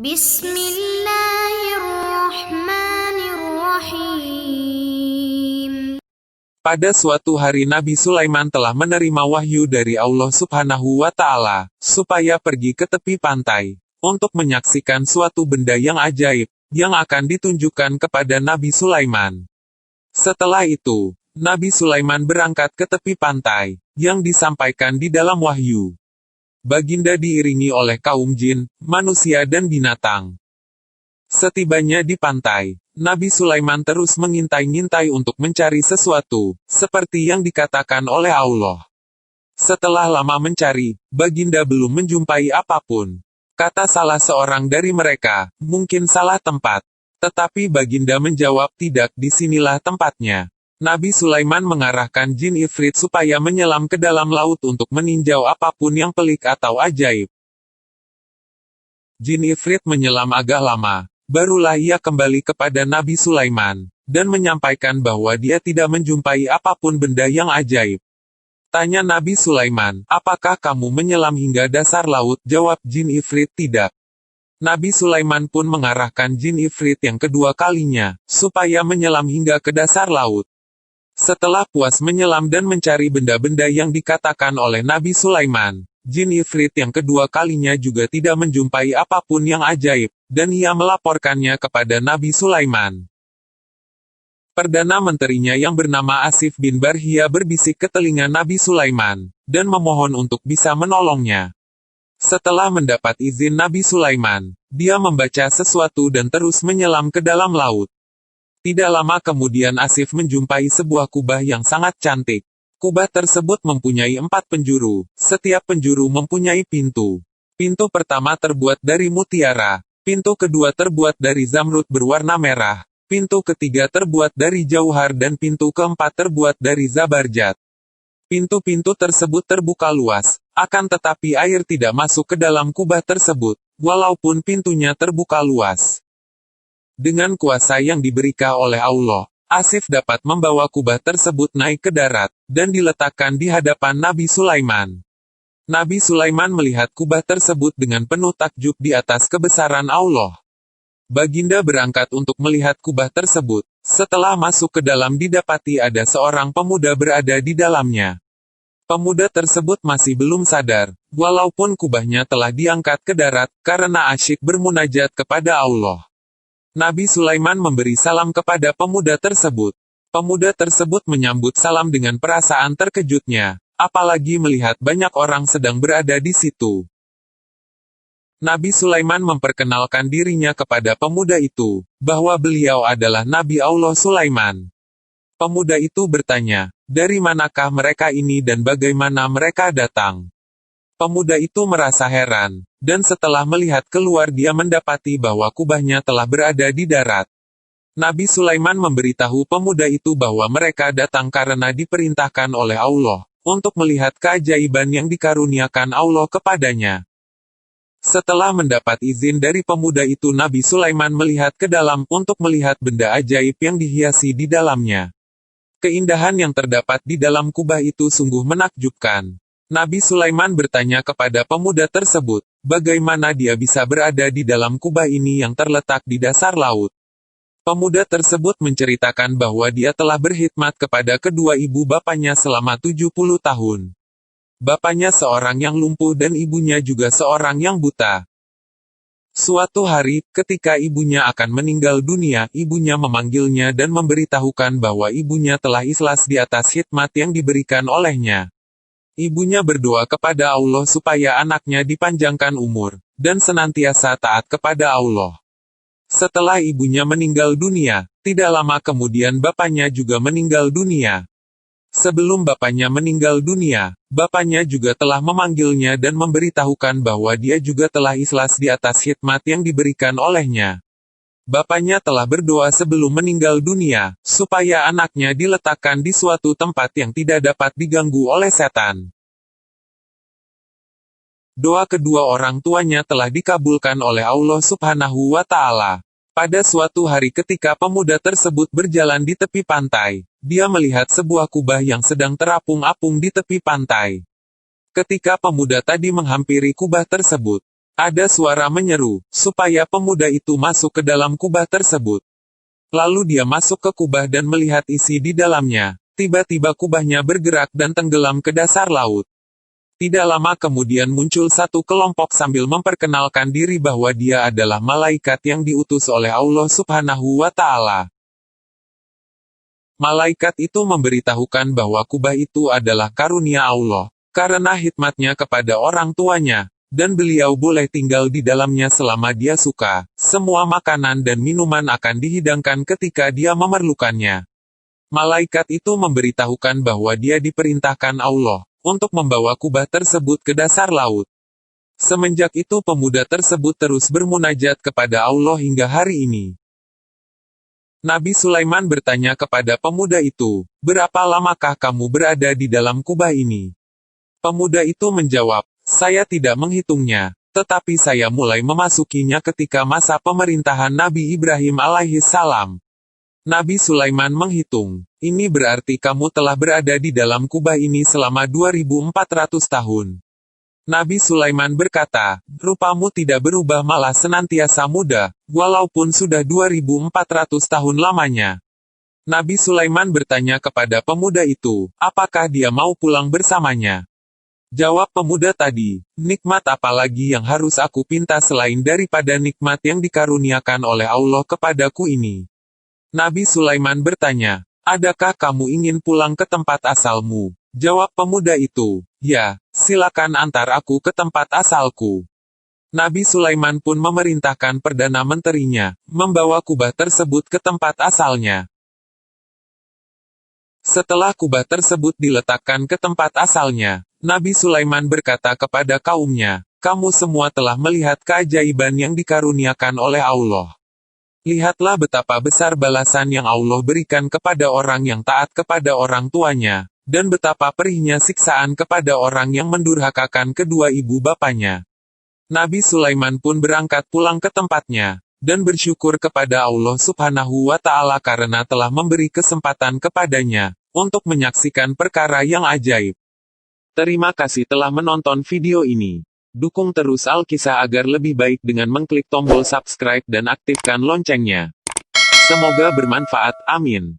Bismillahirrahmanirrahim. Pada suatu hari Nabi Sulaiman telah menerima wahyu dari Allah Subhanahu wa Ta'ala, supaya pergi ke tepi pantai, untuk menyaksikan suatu benda yang ajaib, yang akan ditunjukkan kepada Nabi Sulaiman. Setelah itu, Nabi Sulaiman berangkat ke tepi pantai, yang disampaikan di dalam wahyu. Baginda diiringi oleh kaum jin, manusia dan binatang. Setibanya di pantai, Nabi Sulaiman terus mengintai-ngintai untuk mencari sesuatu, seperti yang dikatakan oleh Allah. Setelah lama mencari, Baginda belum menjumpai apapun. Kata salah seorang dari mereka, mungkin salah tempat. Tetapi Baginda menjawab tidak, disinilah tempatnya. Nabi Sulaiman mengarahkan jin ifrit supaya menyelam ke dalam laut untuk meninjau apapun yang pelik atau ajaib. Jin ifrit menyelam agak lama, barulah ia kembali kepada Nabi Sulaiman, dan menyampaikan bahwa dia tidak menjumpai apapun benda yang ajaib. Tanya Nabi Sulaiman, apakah kamu menyelam hingga dasar laut? Jawab jin ifrit, tidak. Nabi Sulaiman pun mengarahkan jin ifrit yang kedua kalinya, supaya menyelam hingga ke dasar laut. Setelah puas menyelam dan mencari benda-benda yang dikatakan oleh Nabi Sulaiman, jin ifrit yang kedua kalinya juga tidak menjumpai apapun yang ajaib, dan ia melaporkannya kepada Nabi Sulaiman. Perdana Menterinya yang bernama Asif bin Barhia berbisik ke telinga Nabi Sulaiman, dan memohon untuk bisa menolongnya. Setelah mendapat izin Nabi Sulaiman, dia membaca sesuatu dan terus menyelam ke dalam laut. Tidak lama kemudian Asif menjumpai sebuah kubah yang sangat cantik. Kubah tersebut mempunyai 4 penjuru, setiap penjuru mempunyai pintu. Pintu pertama terbuat dari mutiara, pintu kedua terbuat dari zamrud berwarna merah, pintu ketiga terbuat dari jauhar dan pintu keempat terbuat dari zabarjat. Pintu-pintu tersebut terbuka luas, akan tetapi air tidak masuk ke dalam kubah tersebut, walaupun pintunya terbuka luas. Dengan kuasa yang diberikan oleh Allah, Asif dapat membawa kubah tersebut naik ke darat, dan diletakkan di hadapan Nabi Sulaiman. Nabi Sulaiman melihat kubah tersebut dengan penuh takjub di atas kebesaran Allah. Baginda berangkat untuk melihat kubah tersebut. Setelah masuk ke dalam didapati ada seorang pemuda berada di dalamnya. Pemuda tersebut masih belum sadar, walaupun kubahnya telah diangkat ke darat, karena asyik bermunajat kepada Allah. Nabi Sulaiman memberi salam kepada pemuda tersebut. Pemuda tersebut menyambut salam dengan perasaan terkejutnya, apalagi melihat banyak orang sedang berada di situ. Nabi Sulaiman memperkenalkan dirinya kepada pemuda itu, bahwa beliau adalah Nabi Allah Sulaiman. Pemuda itu bertanya, dari manakah mereka ini dan bagaimana mereka datang? Pemuda itu merasa heran, dan setelah melihat keluar dia mendapati bahwa kubahnya telah berada di darat. Nabi Sulaiman memberitahu pemuda itu bahwa mereka datang karena diperintahkan oleh Allah, untuk melihat keajaiban yang dikaruniakan Allah kepadanya. Setelah mendapat izin dari pemuda itu Nabi Sulaiman melihat ke dalam untuk melihat benda ajaib yang dihiasi di dalamnya. Keindahan yang terdapat di dalam kubah itu sungguh menakjubkan. Nabi Sulaiman bertanya kepada pemuda tersebut, bagaimana dia bisa berada di dalam kubah ini yang terletak di dasar laut. Pemuda tersebut menceritakan bahwa dia telah berkhidmat kepada kedua ibu bapaknya selama 70 tahun. Bapaknya seorang yang lumpuh dan ibunya juga seorang yang buta. Suatu hari, ketika ibunya akan meninggal dunia, ibunya memanggilnya dan memberitahukan bahwa ibunya telah ikhlas di atas khidmat yang diberikan olehnya. Ibunya berdoa kepada Allah supaya anaknya dipanjangkan umur, dan senantiasa taat kepada Allah. Setelah ibunya meninggal dunia, tidak lama kemudian bapaknya juga meninggal dunia. Sebelum bapaknya meninggal dunia, bapaknya juga telah memanggilnya dan memberitahukan bahwa dia juga telah ikhlas di atas khidmat yang diberikan olehnya. Bapaknya telah berdoa sebelum meninggal dunia, supaya anaknya diletakkan di suatu tempat yang tidak dapat diganggu oleh setan. Doa kedua orang tuanya telah dikabulkan oleh Allah Subhanahu wa Ta'ala. Pada suatu hari ketika pemuda tersebut berjalan di tepi pantai, dia melihat sebuah kubah yang sedang terapung-apung di tepi pantai. Ketika pemuda tadi menghampiri kubah tersebut, Ada suara menyeru, supaya pemuda itu masuk ke dalam kubah tersebut. Lalu dia masuk ke kubah dan melihat isi di dalamnya. Tiba-tiba kubahnya bergerak dan tenggelam ke dasar laut. Tidak lama kemudian muncul satu kelompok sambil memperkenalkan diri bahwa dia adalah malaikat yang diutus oleh Allah Subhanahu wa Ta'ala. Malaikat itu memberitahukan bahwa kubah itu adalah karunia Allah, karena hikmatnya kepada orang tuanya, dan beliau boleh tinggal di dalamnya selama dia suka. Semua makanan dan minuman akan dihidangkan ketika dia memerlukannya. Malaikat itu memberitahukan bahwa dia diperintahkan Allah untuk membawa kubah tersebut ke dasar laut. Semenjak itu pemuda tersebut terus bermunajat kepada Allah hingga hari ini. Nabi Sulaiman bertanya kepada pemuda itu, "Berapa lamakah kamu berada di dalam kubah ini?" Pemuda itu menjawab, "Saya tidak menghitungnya, tetapi saya mulai memasukinya ketika masa pemerintahan Nabi Ibrahim alaihissalam." Nabi Sulaiman menghitung, "Ini berarti kamu telah berada di dalam kubah ini selama 2400 tahun. Nabi Sulaiman berkata, "Rupamu tidak berubah malah senantiasa muda, walaupun sudah 2400 tahun lamanya." Nabi Sulaiman bertanya kepada pemuda itu, apakah dia mau pulang bersamanya. Jawab pemuda tadi, "Nikmat apa lagi yang harus aku pinta selain daripada nikmat yang dikaruniakan oleh Allah kepadaku ini?" Nabi Sulaiman bertanya, "Adakah kamu ingin pulang ke tempat asalmu?" Jawab pemuda itu, "Ya, silakan antar aku ke tempat asalku." Nabi Sulaiman pun memerintahkan Perdana Menterinya, membawa kubah tersebut ke tempat asalnya. Setelah kubah tersebut diletakkan ke tempat asalnya, Nabi Sulaiman berkata kepada kaumnya, "Kamu semua telah melihat keajaiban yang dikaruniakan oleh Allah. Lihatlah betapa besar balasan yang Allah berikan kepada orang yang taat kepada orang tuanya, dan betapa perihnya siksaan kepada orang yang mendurhakakan kedua ibu bapanya." Nabi Sulaiman pun berangkat pulang ke tempatnya, dan bersyukur kepada Allah Subhanahu wa Ta'ala karena telah memberi kesempatan kepadanya untuk menyaksikan perkara yang ajaib. Terima kasih telah menonton video ini. Dukung terus Alkisah agar lebih baik dengan mengklik tombol subscribe dan aktifkan loncengnya. Semoga bermanfaat, amin.